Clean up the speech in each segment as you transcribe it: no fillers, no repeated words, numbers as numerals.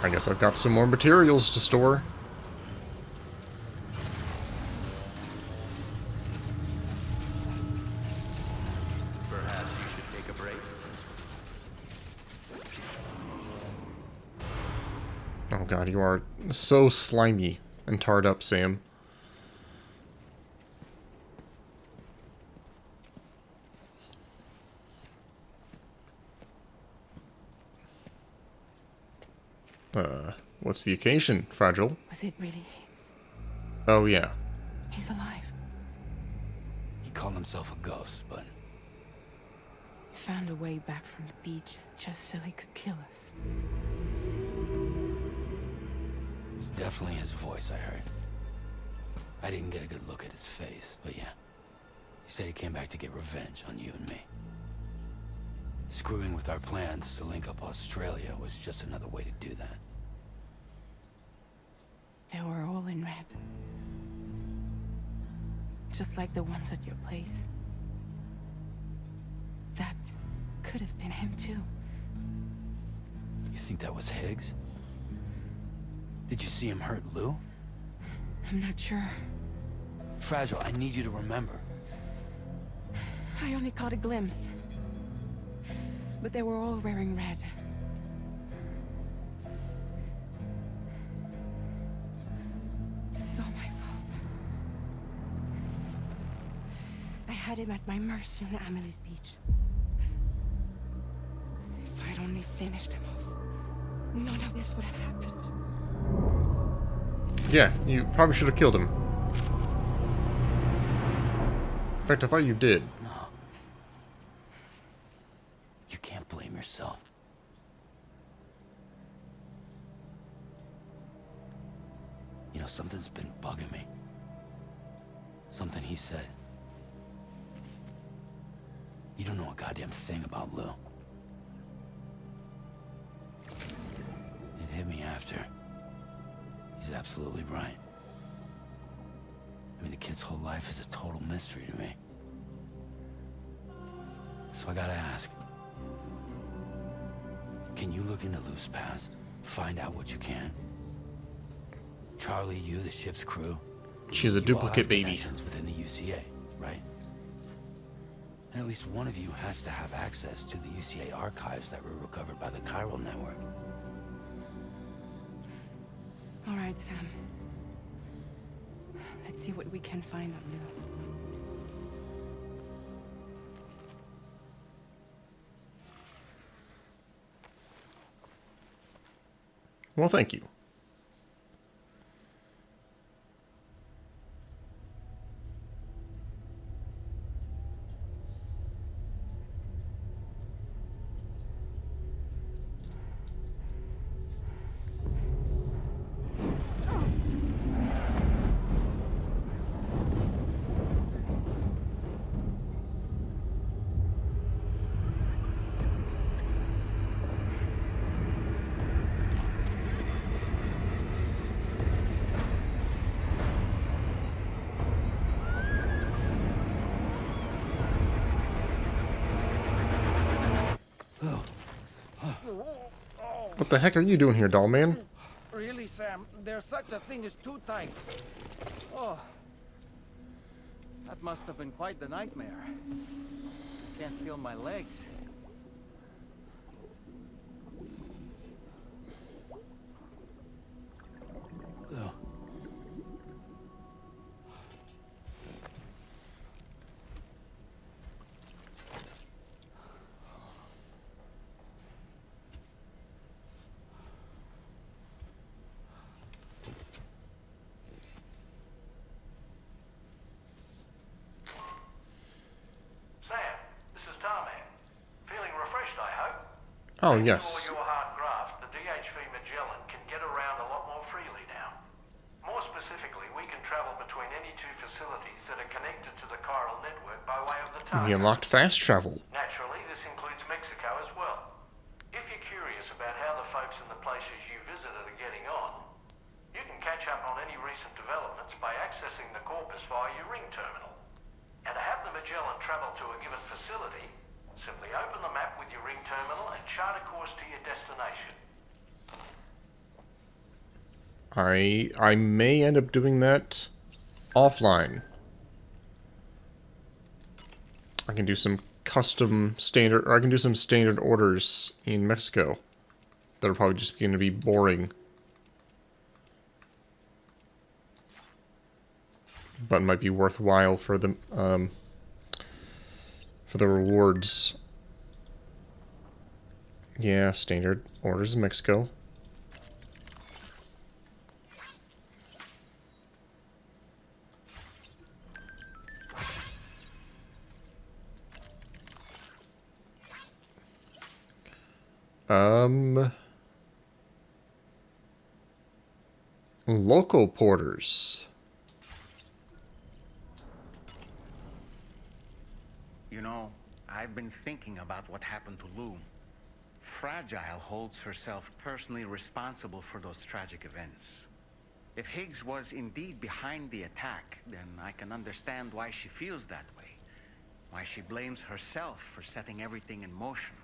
I guess I've got some more materials to store. Perhaps you should take a break. Oh god, you are so slimy and tarred up, Sam. What's the occasion, Fragile? Was it really Higgs? Oh, yeah. He's alive. He called himself a ghost, but He found a way back from the beach just so he could kill us. it's definitely his voice I heard. I didn't get a good look at his face, but yeah. He said he came back to get revenge on you and me. Screwing with our plans to link up Australia was just another way to do that. They were all in red. Just like the ones at your place. That could have been him too. You think that was Higgs? Did you see him hurt Lou? I'm not sure. Fragile, I need you to remember. I only caught a glimpse. But they were all wearing red. This is all my fault. I had him at my mercy on Amelie's beach. If I'd only finished him off, none of this would have happened. Yeah, you probably should have killed him. In fact, I thought you did. No. You can't blame yourself. You know, something's been bugging me. Something he said. You don't know a goddamn thing about Lou. It hit me after. He's absolutely right. I mean, the kid's whole life is a total mystery to me. So I gotta ask. Can you look into Lou's past? Find out what you can? Charlie, you, the ship's crew. She's a you all duplicate have baby. connections within the UCA, right? And at least one of you has to have access to the UCA archives that were recovered by the Chiral Network. All right, Sam. Let's see what we can find on Lou. Well, thank you. What the heck are you doing here, doll man? Really, Sam? There's such a thing as too tight. Oh. That must have been quite the nightmare. I can't feel my legs. Lou. Oh, yes. For your hard graft, the DHV Magellan can get around a lot more freely now. More specifically, we can travel between any two facilities that are connected to the chiral network by way of the He Tarman. unlocked fast travel. Naturally, this includes Mexico as well. If you're curious about how the folks in the places you visited are getting on, you can catch up on any recent developments by accessing the corpus via your ring terminal. And to have the Magellan travel to a given facility, simply open the map with your ring terminal and chart a course to your destination. I may end up doing that offline. I can do some custom standard, or I can do some standard orders in Mexico. That'll probably just going to be boring. But might be worthwhile for the rewards. Yeah, standard orders in Mexico. Local porters. You know, I've been thinking about what happened to Lou. Fragile holds herself personally responsible for those tragic events. If Higgs was indeed behind the attack, then I can understand why she feels that way. Why she blames herself for setting everything in motion.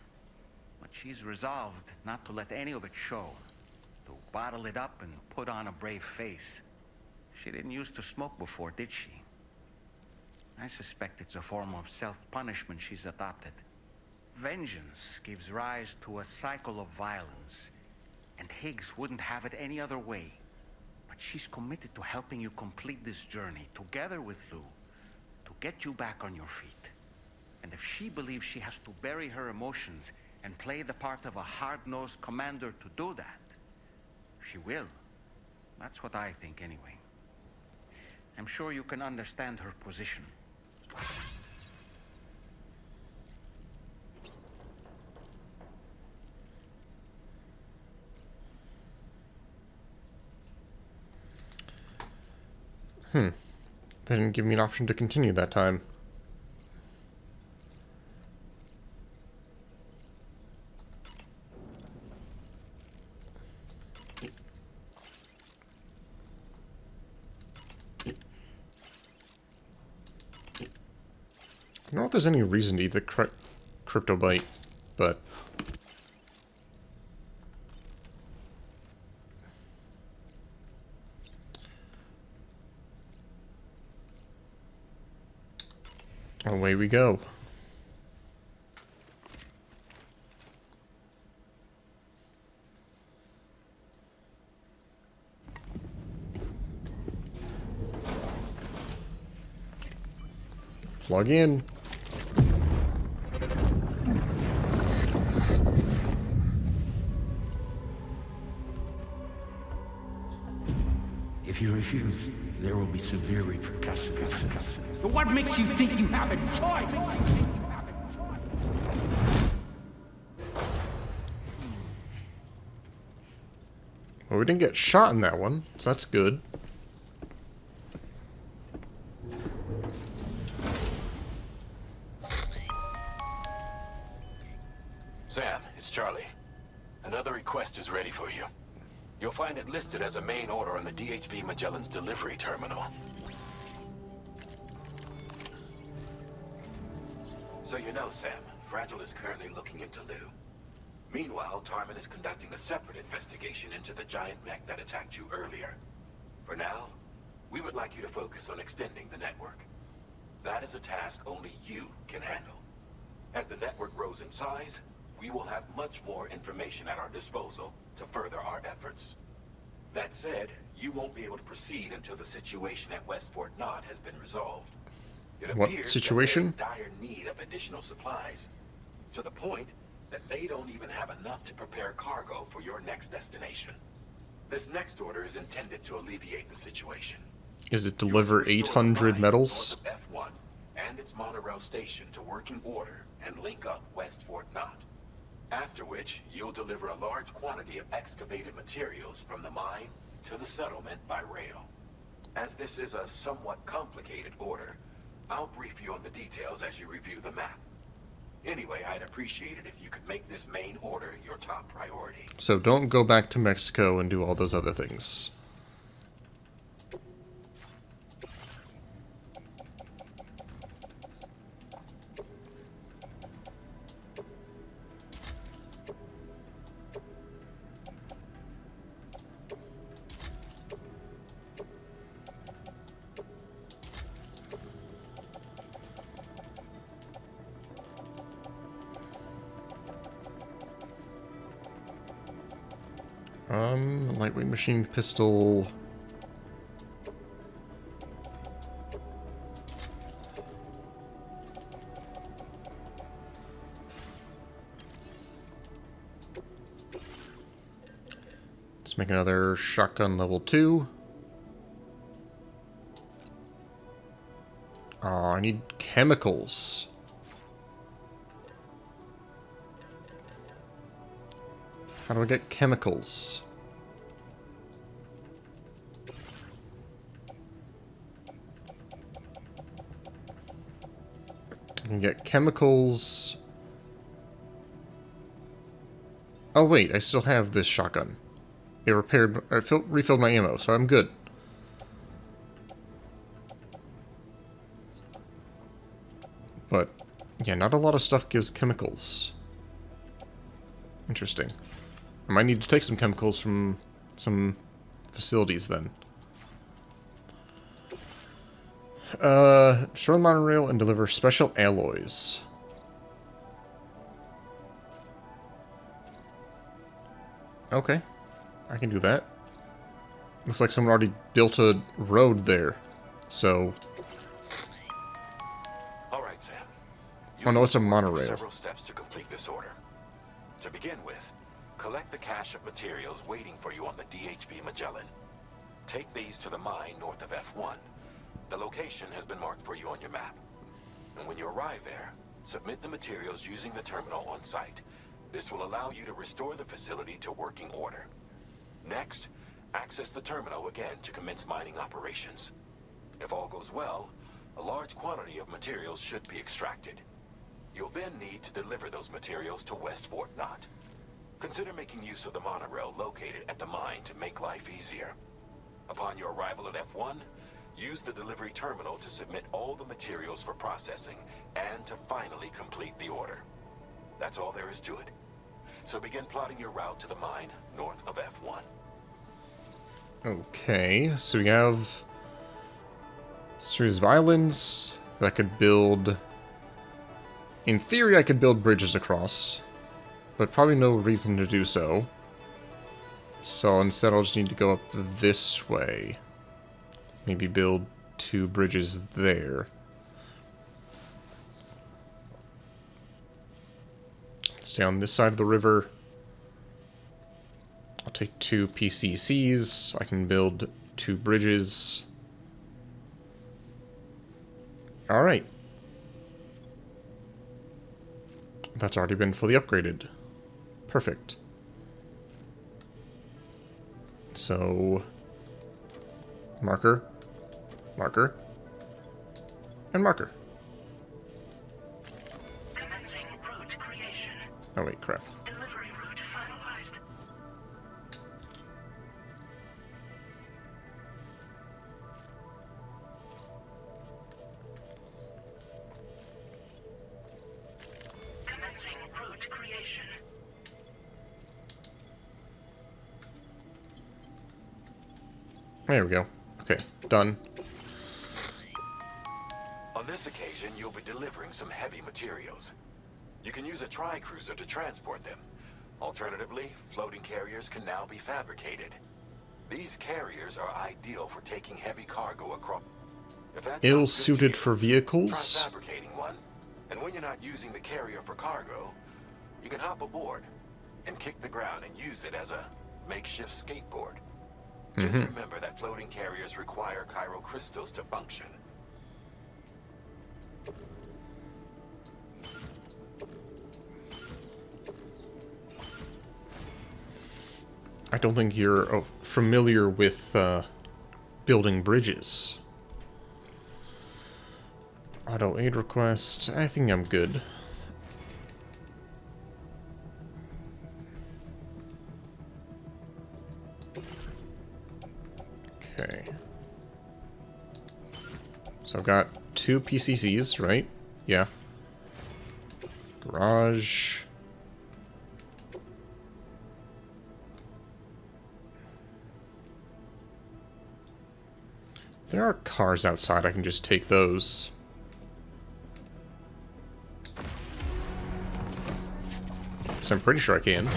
But she's resolved not to let any of it show. To bottle it up and put on a brave face. She didn't used to smoke before, did she? I suspect it's a form of self-punishment she's adopted. Vengeance gives rise to a cycle of violence, and Higgs wouldn't have it any other way. But she's committed to helping you complete this journey, together with Lou, to get you back on your feet. And if she believes she has to bury her emotions and play the part of a hard-nosed commander to do that, she will. That's what I think anyway. I'm sure you can understand her position. They didn't give me an option to continue that time. I don't know if there's any reason to eat the crypto bite, but away we go. Plug in. If you refuse, there will be severe repercussions. But what makes you think you have a choice? Well, we didn't get shot in that one, so that's good. Sam, it's Charlie. Another request is ready for you. You'll find it listed as a main order on the DHV Magellan's delivery terminal. So you know, Sam, Fragile is currently looking into Lou. Meanwhile, Tarman is conducting a separate investigation into the giant mech that attacked you earlier. For now, we would like you to focus on extending the network. That is a task only you can handle. As the network grows in size, we will have much more information at our disposal to further our efforts. That said, you won't be able to proceed until the situation at West Fort Knott has been resolved. It What appears situation? that they're in dire need of additional supplies, to the point that they don't even have enough to prepare cargo for your next destination. This next order is intended to alleviate the situation. Is it deliver You will restore the 800 line medals? north of F1 and its monorail station to working order and link up West Fort Knott. After which, you'll deliver a large quantity of excavated materials from the mine to the settlement by rail. As this is a somewhat complicated order, I'll brief you on the details as you review the map. Anyway, I'd appreciate it if you could make this main order your top priority. So don't go back to Mexico and do all those other things. Lightweight machine pistol. Let's make another shotgun level 2. Oh, I need chemicals. How do I get chemicals? I can get chemicals. Oh wait, I still have this shotgun. It refilled my ammo, so I'm good. But yeah, not a lot of stuff gives chemicals. Interesting. I might need to take some chemicals from some facilities then. Destroy the monorail and deliver special alloys. Okay, I can do that. Looks like someone already built a road there, so... All right, Sam. Oh no, it's a You've monorail. several steps to complete this order. To begin with, collect the cache of materials waiting for you on the DHB Magellan. Take these to the mine north of F1. The location has been marked for you on your map. And when you arrive there, submit the materials using the terminal on site. This will allow you to restore the facility to working order. Next, access the terminal again to commence mining operations. If all goes well, a large quantity of materials should be extracted. You'll then need to deliver those materials to West Fort Knott. Consider making use of the monorail located at the mine to make life easier. Upon your arrival at F1, use the delivery terminal to submit all the materials for processing and to finally complete the order. That's all there is to it. So begin plotting your route to the mine north of F1. Okay, so we have a series of islands that I could build. In theory, I could build bridges across, but probably no reason to do so. So instead, I'll just need to go up this way. Maybe build 2 bridges there. Stay on this side of the river. I'll take 2 PCCs. I can build 2 bridges. Alright. That's already been fully upgraded. Perfect. So... marker. Marker. And marker. Commencing route creation. Oh wait, crap. Delivery route finalized. Commencing route creation. There we go. Okay, done. On this occasion, you'll be delivering some heavy materials. You can use a tri-cruiser to transport them. Alternatively, floating carriers can now be fabricated. These carriers are ideal for taking heavy cargo across. If that sounds good to Ill-suited you, for try vehicles? fabricating one. And when you're not using the carrier for cargo, you can hop aboard and kick the ground and use it as a makeshift skateboard. Just remember that floating carriers require chiral crystals to function. I don't think you're familiar with building bridges. Auto aid request. I think I'm good. Okay. So I've got 2 PCCs, right? Yeah. Garage. There are cars outside, I can just take those. So I'm pretty sure I can.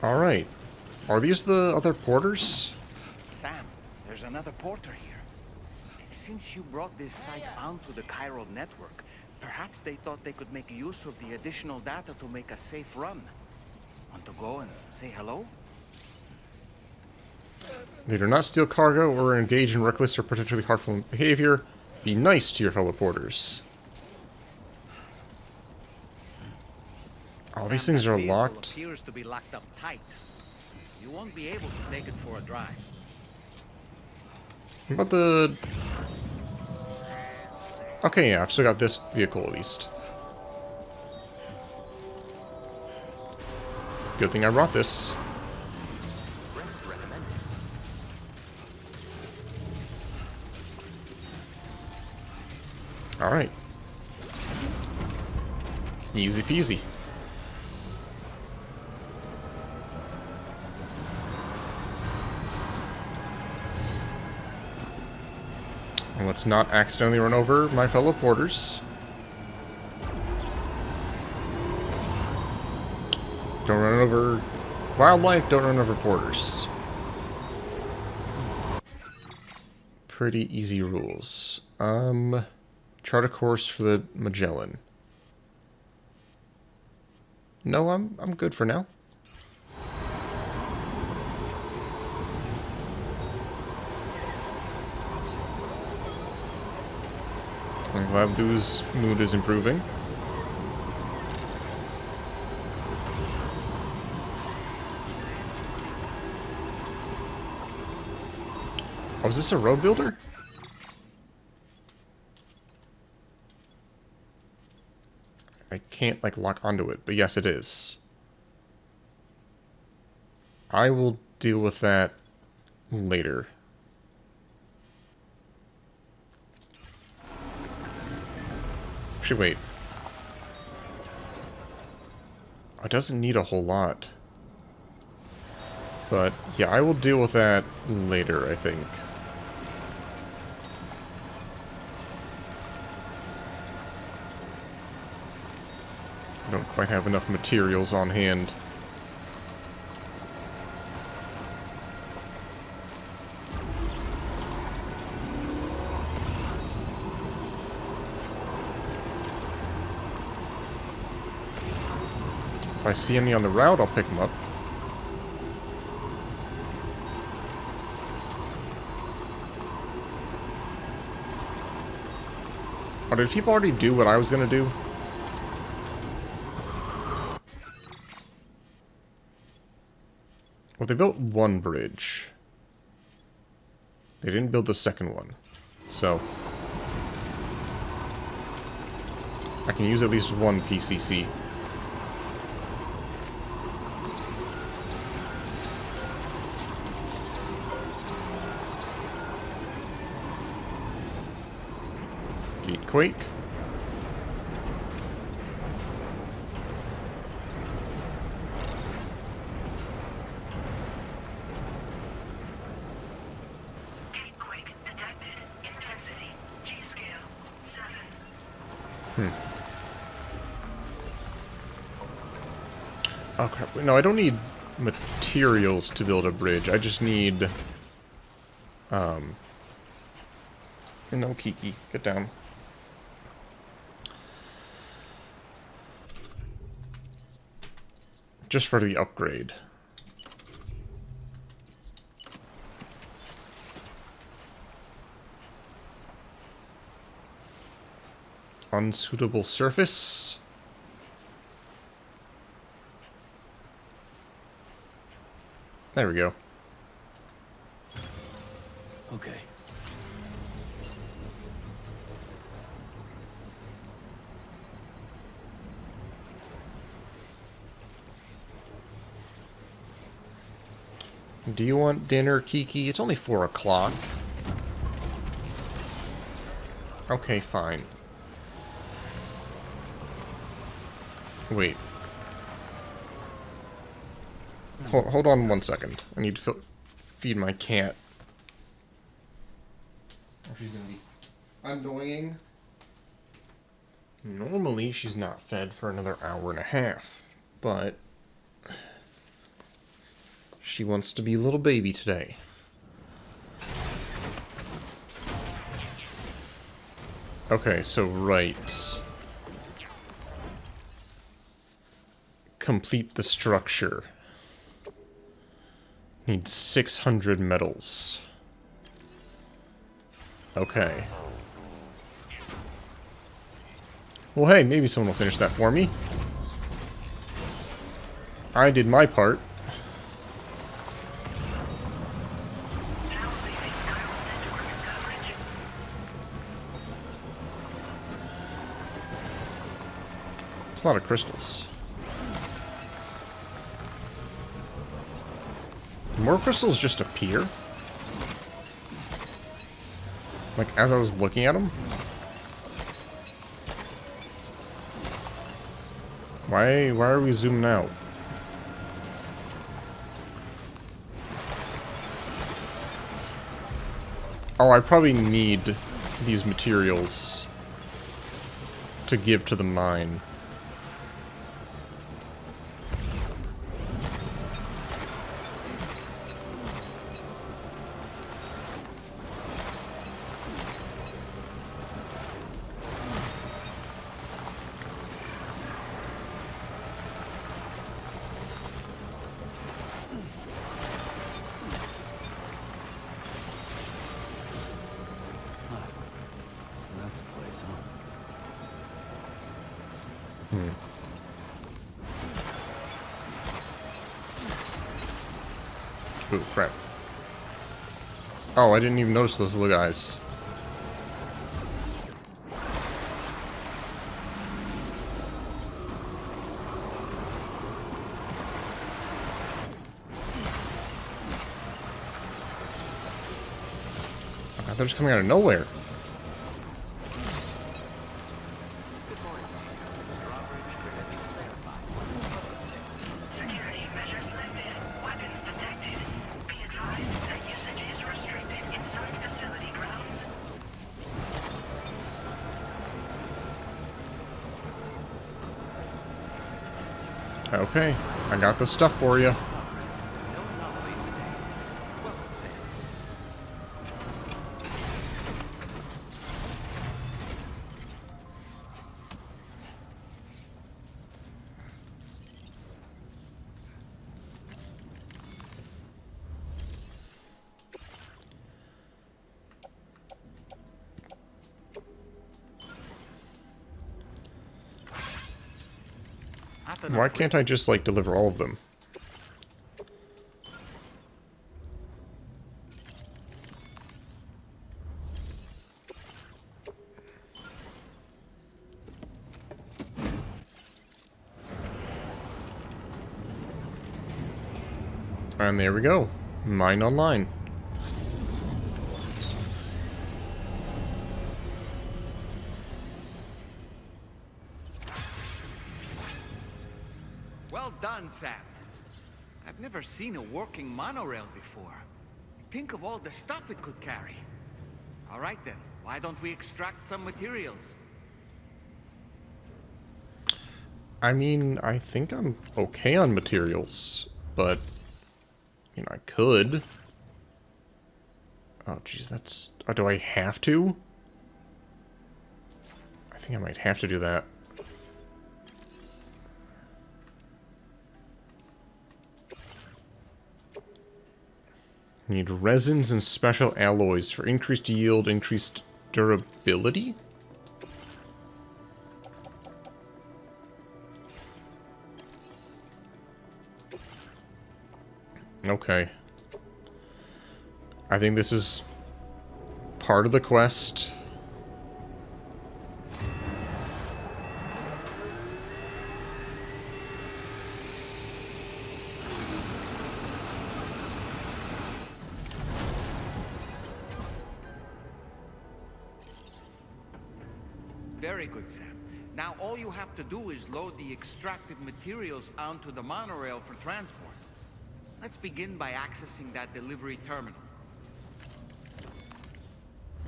Alright. Are these the other porters? Sam, there's another porter here. Since you brought this site onto the chiral network, perhaps they thought they could make use of the additional data to make a safe run. Want to go and say hello? They do not steal cargo or engage in reckless or potentially harmful behavior. Be nice to your fellow porters. Oh, these things are locked. Appears to be locked up tight. You won't be able to take it for a drive. What about the... Okay, yeah, I've still got this vehicle at least. Good thing I brought this. Alright. Easy peasy. And let's not accidentally run over my fellow porters. Don't run over wildlife, don't run over porters. Pretty easy rules. Chart a course for the Magellan. No, I'm good for now. I'm glad Lou's mood is improving. Oh, is this a road builder? I can't, like, lock onto it, but yes, it is. I will deal with that later. Actually, wait. It doesn't need a whole lot. But, yeah, I will deal with that later, I think. I don't quite have enough materials on hand. If I see any on the route, I'll pick them up. Oh, did people already do what I was gonna do? Well, they built one bridge. They didn't build the second one. So I can use at least one PCC. Gatequake. Gatequake detected. Intensity. G-scale. 7. Oh crap. No, I don't need materials to build a bridge. I just need... No, Kiki. Get down. Just for the upgrade. Unsuitable surface. There we go. Okay. Do you want dinner, Kiki? It's only 4 o'clock. Okay, fine. Wait. Hold on 1 second. I need to feed my cat. Oh, she's gonna be annoying. Normally, she's not fed for another hour and a half, but She wants to be a little baby today. Okay, so right. Complete the structure. Need 600 metals. Okay. Well, hey, maybe someone will finish that for me. I did my part. It's a lot of crystals. Do more crystals just appear? Like, as I was looking at them? Why are we zooming out? Oh, I probably need these materials to give to the mine. That's the place, huh? Ooh, crap. Oh, I didn't even notice those little guys. Oh, they're just coming out of nowhere. Security measures lifted. Weapons detected. Be advised that usage is restricted inside facility grounds. Okay, I got the stuff for you. Why can't I just, like, deliver all of them? And there we go. Mine online. Well done, Sam. I've never seen a working monorail before. Think of all the stuff it could carry. All right then, why don't we extract some materials? I mean, I think I'm okay on materials, but, you know, I could. Oh, jeez, that's... Oh, do I have to? I think I might have to do that. Need resins and special alloys for increased yield, increased durability? Okay. I think this is part of the quest. Very good, Sam. Now all you have to do is load the extracted materials onto the monorail for transport. Let's begin by accessing that delivery terminal.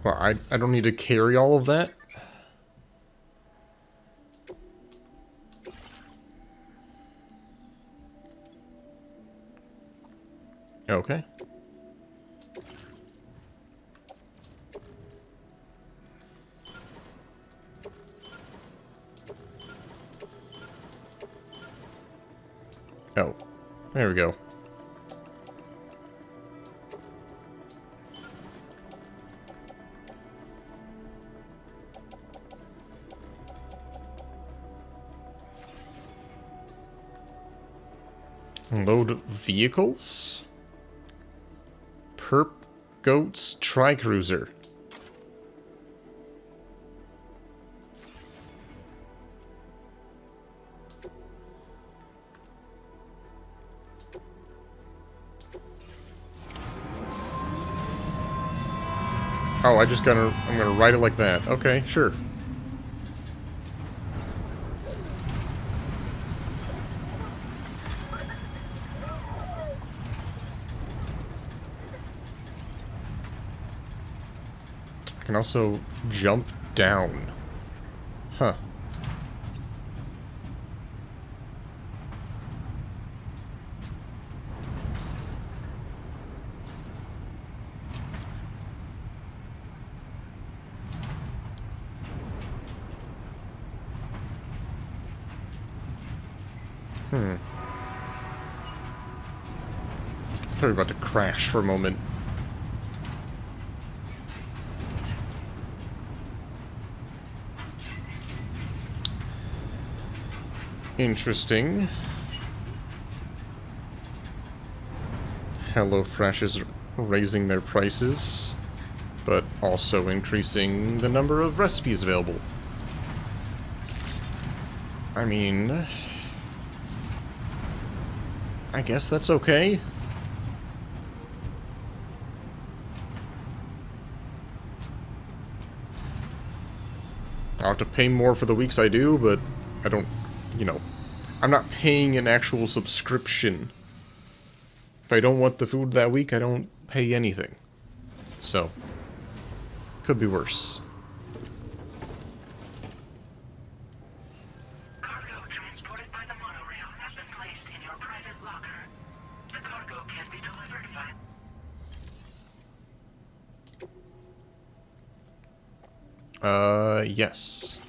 Well, I don't need to carry all of that. Okay. Oh, there we go. Load vehicles? Perp Goats Tri-Cruiser. Oh, I'm gonna write it like that. Okay, sure. I can also jump down. Huh. I thought we were about to crash for a moment. Interesting. HelloFresh is raising their prices, but also increasing the number of recipes available. I mean, I guess that's okay. I'll have to pay more for the weeks I do, but I don't, I'm not paying an actual subscription. If I don't want the food that week, I don't pay anything. So, could be worse. Cargo transported by the monorail has been placed in your private locker. The cargo can be delivered by... Yes.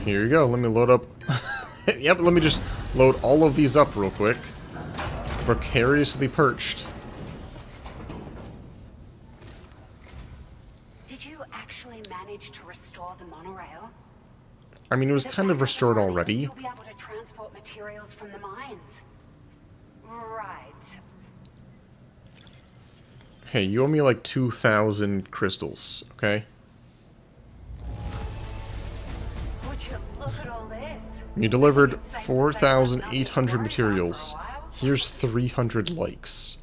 Here you go, let me load up... Yep, let me just load all of these up real quick. Precariously perched. Did you actually manage to restore the monorail? I mean, it was kind of restored already. You'll be able to transport materials from the mines. Right. Hey, you owe me like 2,000 crystals, okay? Would you look at all this? You delivered 4,800 materials. Here's 300 likes.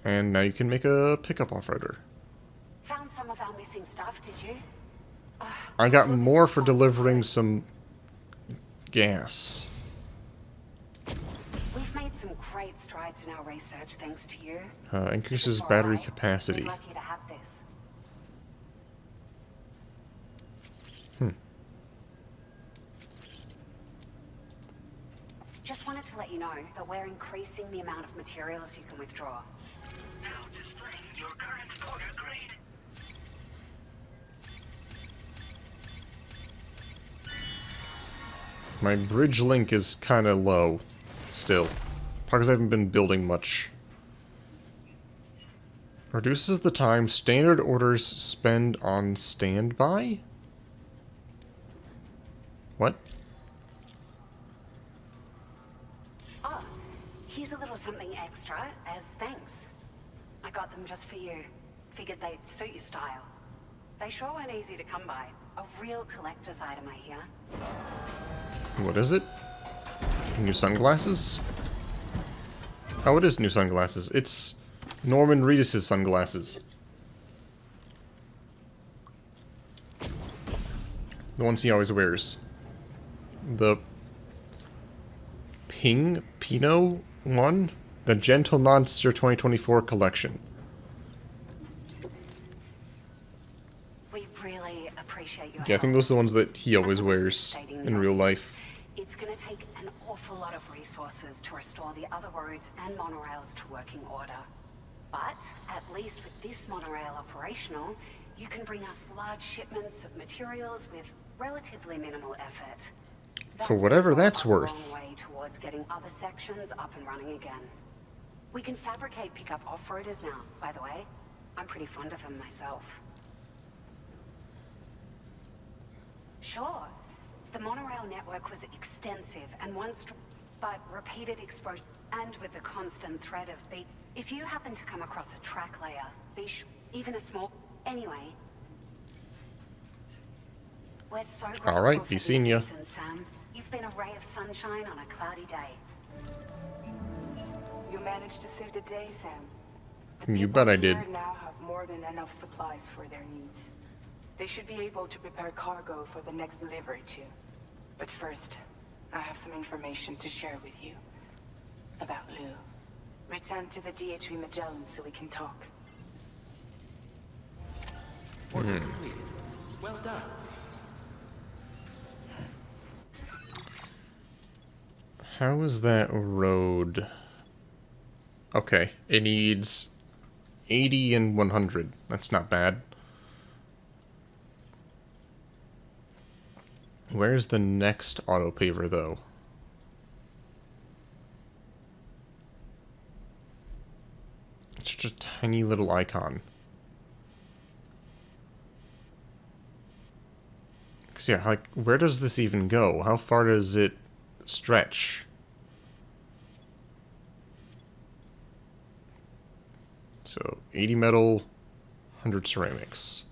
And now you can make a pickup off-roader. Found some of our missing stuff, did you? I got more for delivering some gas. We've made some great strides in our research thanks to you. Increases All battery right. capacity. We're lucky to have this. Just wanted to let you know that we're increasing the amount of materials you can withdraw. now displaying your current order grade. My bridge link is kind of low, still. Because I haven't been building much. Reduces the time standard orders spend on standby? What? Oh, here's a little something extra as thanks. I got them just for you. Figured they'd suit your style. They sure weren't easy to come by. A real collector's item, I hear. What is it? New sunglasses? Oh, it is new sunglasses. It's Norman Reedus' sunglasses. The ones he always wears. The Pinot one? The Gentle Monster 2024 collection. We really appreciate your Yeah, I think help. those are the ones that he always And also wears. stating in real life. It's going to take an awful lot of resources to restore the other roads and monorails to working order. But at least with this monorail operational, you can bring us large shipments of materials with relatively minimal effort. For whatever that's worth. A long way towards getting other sections up and running again. We can fabricate pickup off-roaders now, by the way. I'm pretty fond of them myself. Sure. The monorail network was extensive and but repeated exposure, and with the constant threat of if you happen to come across a track layer, even a small. Anyway. We're so grateful All right, for be the seeing ya. assistance, Sam. You've been a ray of sunshine on a cloudy day. You managed to save the day, Sam. You bet I did. Here now have more than enough supplies for their needs. They should be able to prepare cargo for the next delivery too. But first, I have some information to share with you. About Lou. Return to the DHV Magellan so we can talk. Work completed. Well done. How is that road? Okay, it needs 80 and 100. That's not bad. Where's the next auto paver, though? It's just a tiny little icon. Because, yeah, like, where does this even go? How far does it stretch? So, 80 metal, 100 ceramics.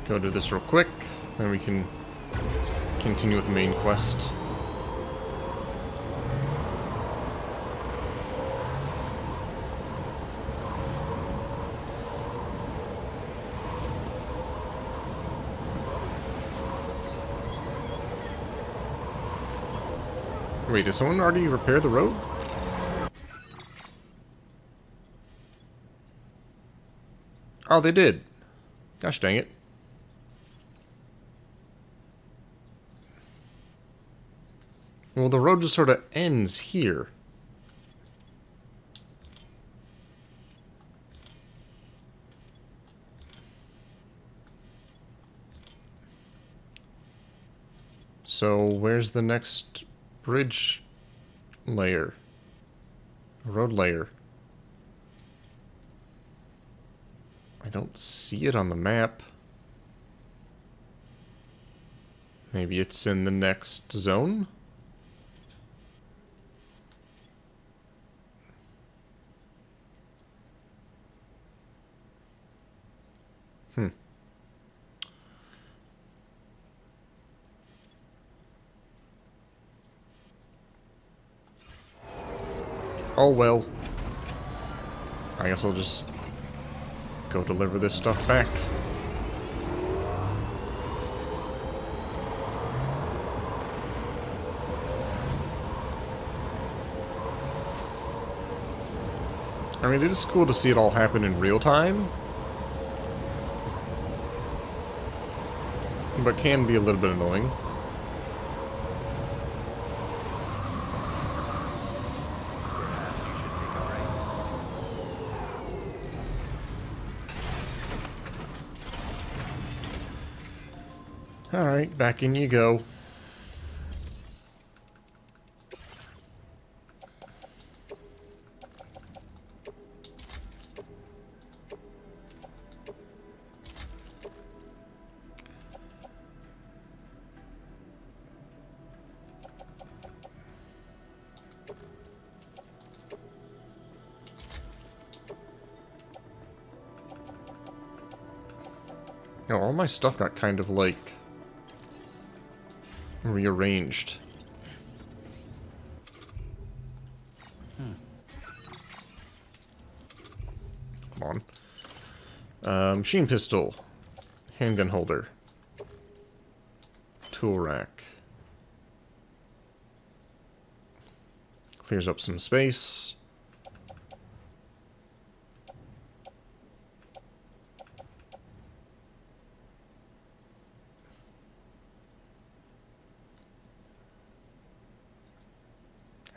Go do this real quick, then we can continue with the main quest. Wait, did someone already repair the road? Oh, they did. Gosh dang it. Well, the road just sort of ends here. So, where's the next bridge layer? Road layer. I don't see it on the map. Maybe it's in the next zone? Oh well. I guess I'll just go deliver this stuff back. I mean, it is cool to see it all happen in real time, but can be a little bit annoying. Alright, back in you go. You know, all my stuff got kind of, like, rearranged. Come on. Machine pistol. Handgun holder. Tool rack. Clears up some space.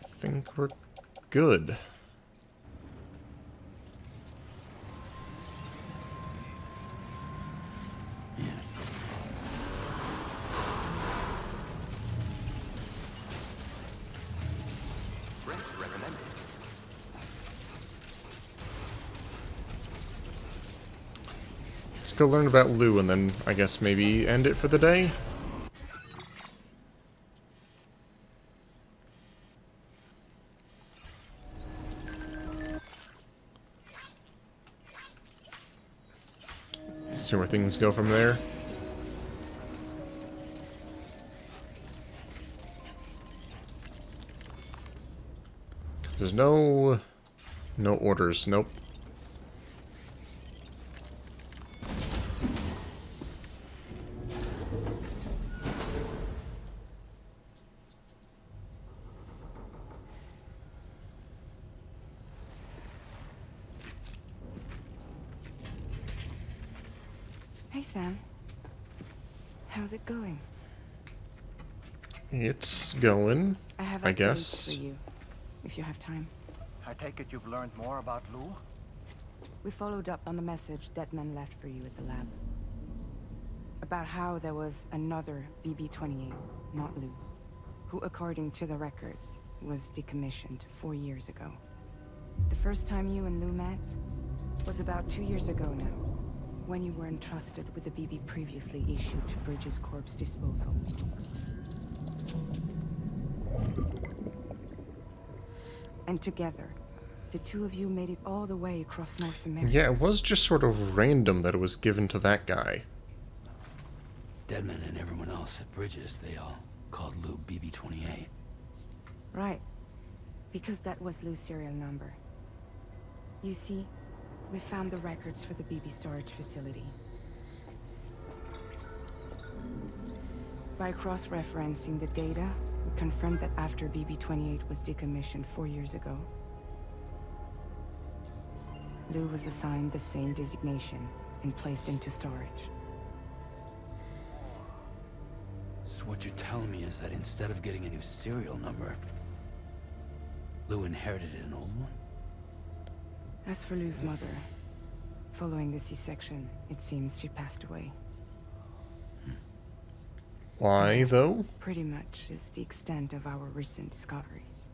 I think we're good. Let's go learn about Lou and then I guess maybe end it for the day. See where things go from there. Because there's no orders. Nope. Hey, Sam. How's it going? It's going, I have I updates guess. for you, if you have time. I take it you've learned more about Lou? We followed up on the message Deadman left for you at the lab. About how there was another BB-28, not Lou, who, according to the records, was decommissioned 4 years ago. The first time you and Lou met was about 2 years ago now, when you were entrusted with a BB previously issued to Bridges Corp's disposal. And together, the two of you made it all the way across North America. Yeah, it was just sort of random that it was given to that guy. Deadman and everyone else at Bridges, they all called Lou BB-28. Right. Because that was Lou's serial number. You see, we found the records for the BB storage facility. By cross-referencing the data, we confirmed that after BB-28 was decommissioned 4 years ago, Lou was assigned the same designation and placed into storage. So what you're telling me is that instead of getting a new serial number, Lou inherited an old one? As for Lou's mother, following the C-section, it seems she passed away. Why, though? Pretty much is the extent of our recent discoveries.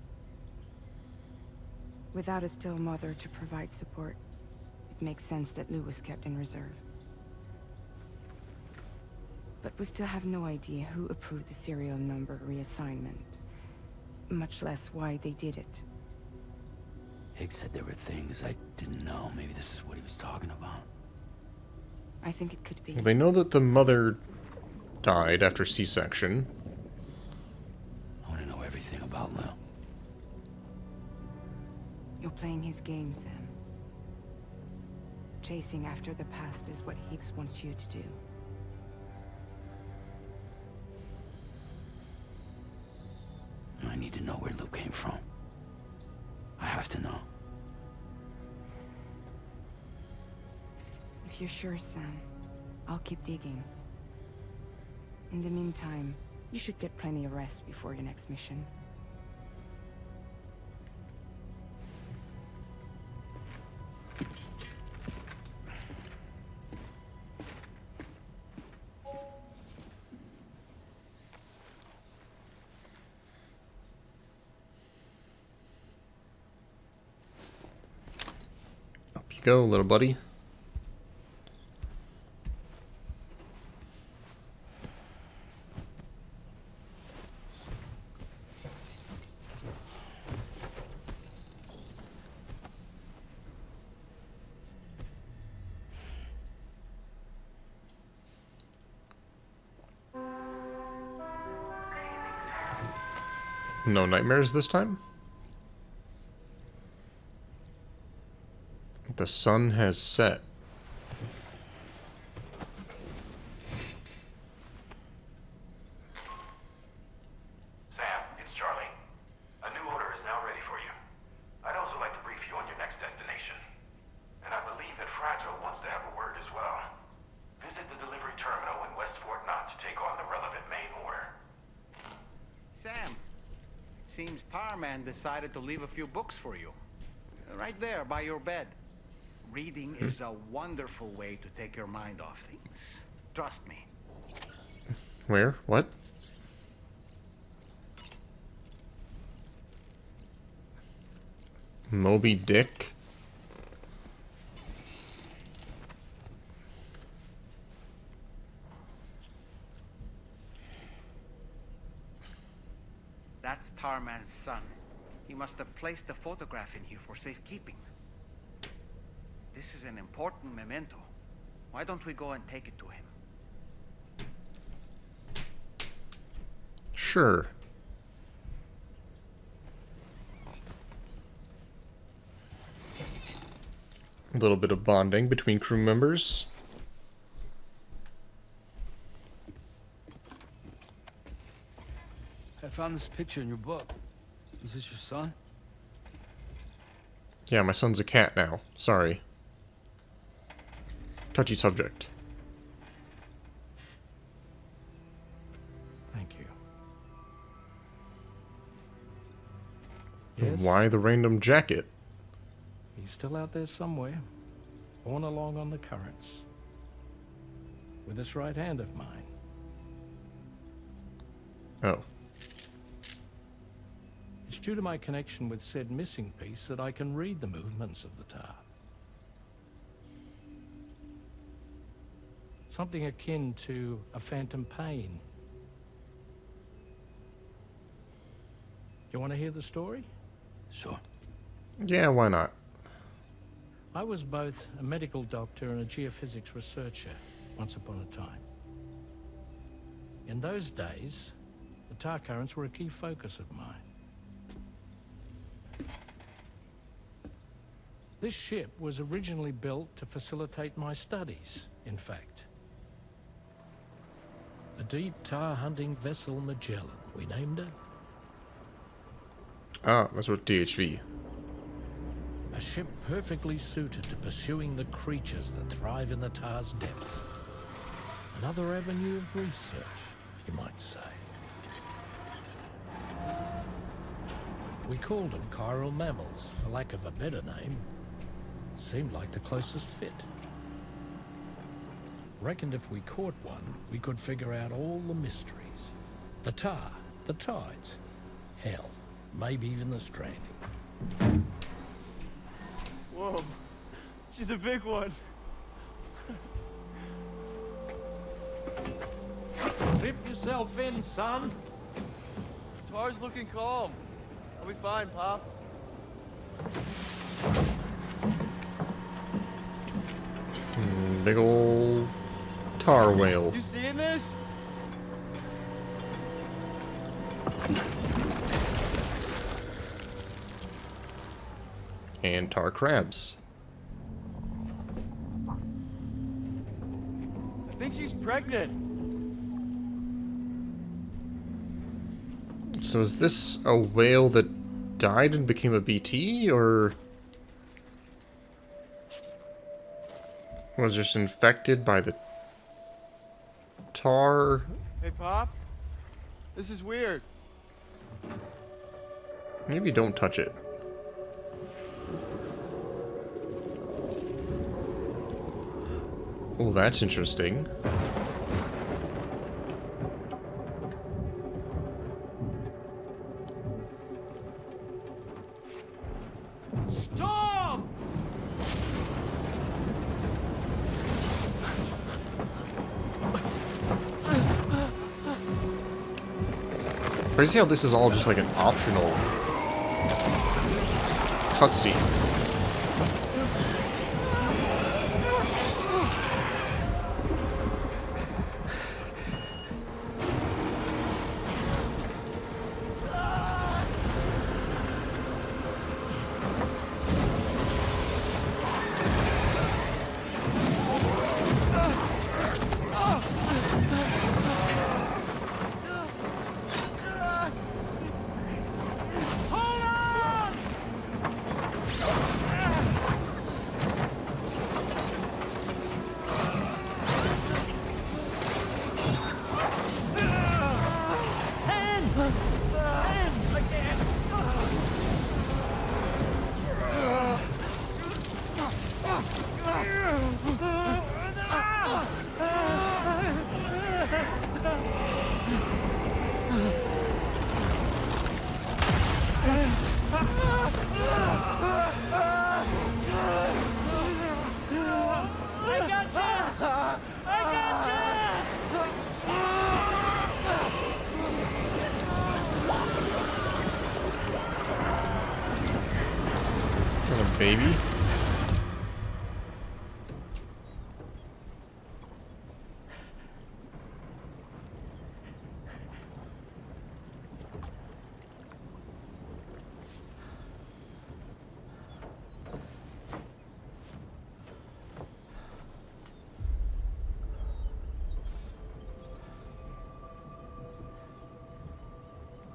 Without a still mother to provide support, it makes sense that Lou was kept in reserve. But we still have no idea who approved the serial number reassignment, much less why they did it. Higgs said there were things I didn't know. Maybe this is what he was talking about. I think it could be. Well, they know that the mother died after C-section. I want to know everything about Lou. You're playing his game, Sam. Chasing after the past is what Higgs wants you to do. I need to know where Lou came from. I have to know. If you're sure, Sam, I'll keep digging. In the meantime, you should get plenty of rest before your next mission. Up you go, little buddy. No nightmares this time? The sun has set. Sam, it's Charlie. A new order is now ready for you. I'd also like to brief you on your next destination. And I believe that Fragile wants to have a word as well. Visit the delivery terminal in West Fort Knott to take on the relevant main order. Sam, seems Tarman decided to leave a few books for you. Right there by your bed. Reading is a wonderful way to take your mind off things. Trust me. Where? What? Moby Dick? That's Tarman's son. He must have placed a photograph in here for safekeeping. This is an important memento. Why don't we go and take it to him? Sure. A little bit of bonding between crew members. I found this picture in your book. Is this your son? Yeah, my son's a cat now. Sorry. Touchy subject. Thank you. Yes? Why the random jacket? He's still out there somewhere, borne along on the currents, with this right hand of mine. Oh. It's due to my connection with said missing piece that I can read the movements of the tar. Something akin to a phantom pain. You want to hear the story? Sure. Yeah, why not? I was both a medical doctor and a geophysics researcher once upon a time. In those days, the tar currents were a key focus of mine. This ship was originally built to facilitate my studies, in fact. The deep tar hunting vessel Magellan, we named her. Ah, that's what DHV. A ship perfectly suited to pursuing the creatures that thrive in the tar's depths. Another avenue of research, you might say. We called them chiral mammals, for lack of a better name. Seemed like the closest fit. Reckoned if we caught one, we could figure out all the mysteries. The tar, the tides, hell, maybe even the stranding. Whoa, she's a big one. Dip yourself in, son. Tar's looking calm. I'll be fine, Pop. Big ol' tar whale. You seeing this? And tar crabs. I think she's pregnant. So is this a whale that died and became a BT, or was just infected by the tar? Hey, Pop. This is weird. Maybe don't touch it. Oh, that's interesting. Stop! Crazy how this is all just like an optional cutscene. Little baby.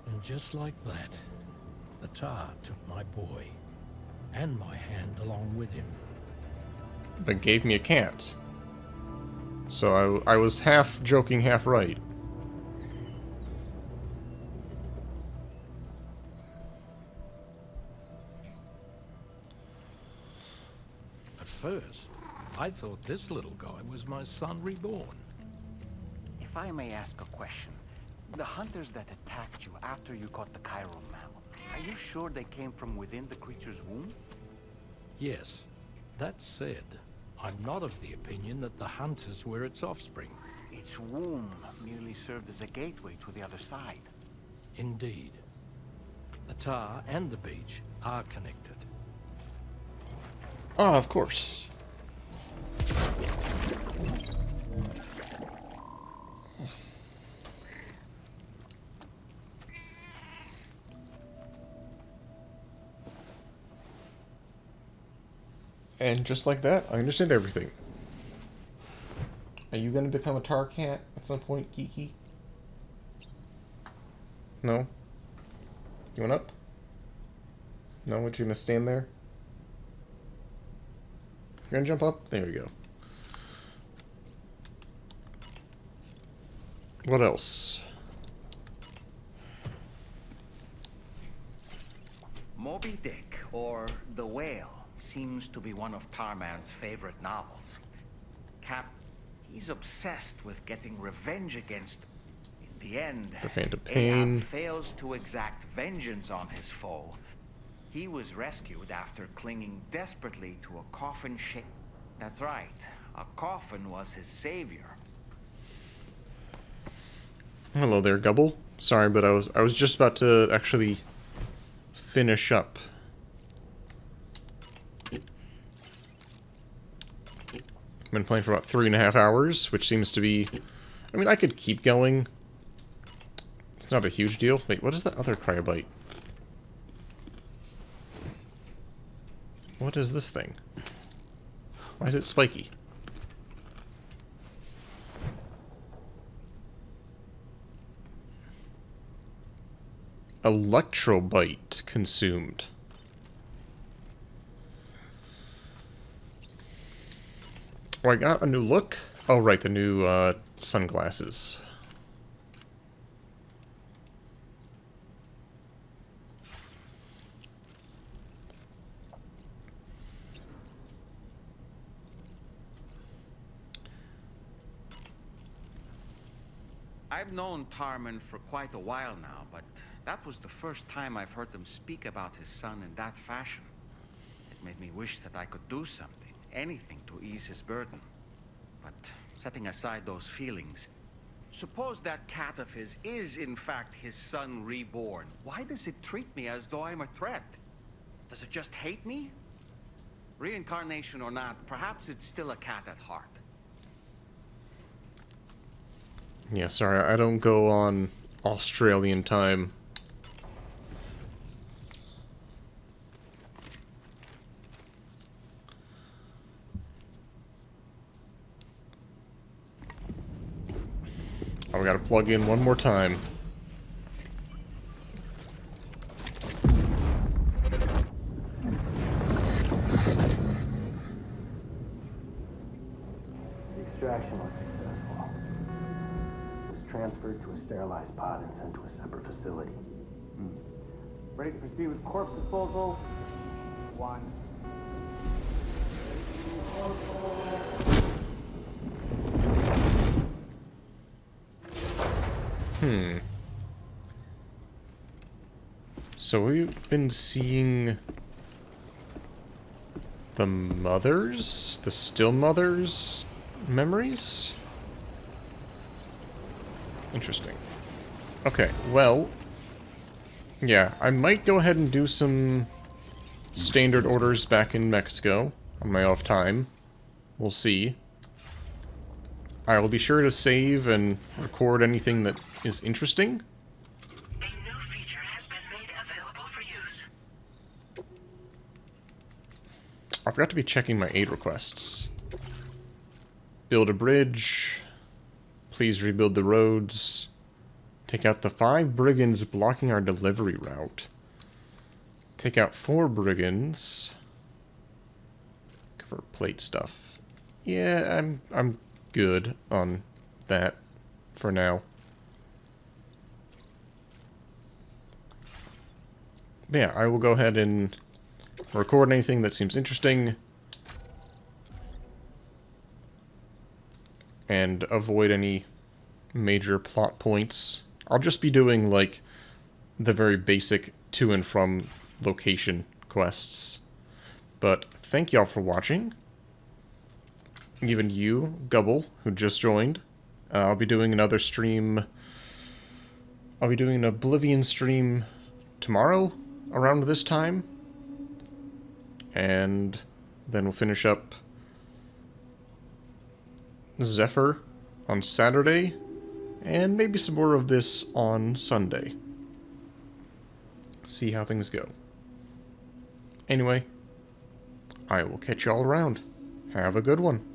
And just like that, the tar took my boy, and my hand along with him. But gave me a cat. So I was half joking, half right. At first, I thought this little guy was my son reborn. If I may ask a question, the hunters that attacked you after you caught the chiral mammal, are you sure they came from within the creature's womb? Yes. That said, I'm not of the opinion that the hunters were its offspring. Its womb merely served as a gateway to the other side. Indeed. The tar and the beach are connected. Ah, of course. And just like that, I understand everything. Are you gonna become a tar cat at some point, Kiki? No? You want up? No? Would you gonna stand there? You're gonna jump up? There we go. What else? Moby Dick, or The Whale, seems to be one of Tarman's favorite novels. Cap, he's obsessed with getting revenge against... In the end, The Phantom Pain. Ahab fails to exact vengeance on his foe. He was rescued after clinging desperately to a coffin shape. That's right, a coffin was his savior. Hello there, Gubble. Sorry, but I was just about to actually finish up. Been playing for about 3.5 hours, which seems to be... I mean, I could keep going. It's not a huge deal. Wait, what is that other cryobite? What is this thing? Why is it spiky? Electrobite consumed. Oh, I got a new look? Oh, right, the new sunglasses. I've known Tarman for quite a while now, but that was the first time I've heard him speak about his son in that fashion. It made me wish that I could do something, anything to ease his burden. But setting aside those feelings, suppose that cat of his is in fact his son reborn. Why does it treat me as though I'm a threat? Does it just hate me? Reincarnation or not, perhaps it's still a cat at heart. Yeah, sorry, I don't go on Australian time. Oh, we gotta plug in one more time. The extraction was successful. It was transferred to a sterilized pod and sent to a separate facility. Ready to proceed with corpse disposal? 1. So we've been seeing the mothers? The still mothers' memories? Interesting. Okay, well... yeah, I might go ahead and do some standard orders back in Mexico on my off time. We'll see. I will be sure to save and record anything that is interesting. A new feature has been made available for use. I forgot to be checking my aid requests. Build a bridge. Please rebuild the roads. Take out the 5 brigands blocking our delivery route. Take out 4 brigands. Cover plate stuff. Yeah, I'm good on that for now. But yeah, I will go ahead and record anything that seems interesting. And avoid any major plot points. I'll just be doing, like, the very basic to and from location quests. But thank y'all for watching. Even you, Gubble, who just joined. I'll be doing another stream. I'll be doing an Oblivion stream tomorrow around this time. And then we'll finish up Zephyr on Saturday, and maybe some more of this on Sunday. See how things go. Anyway, I will catch y'all around. Have a good one.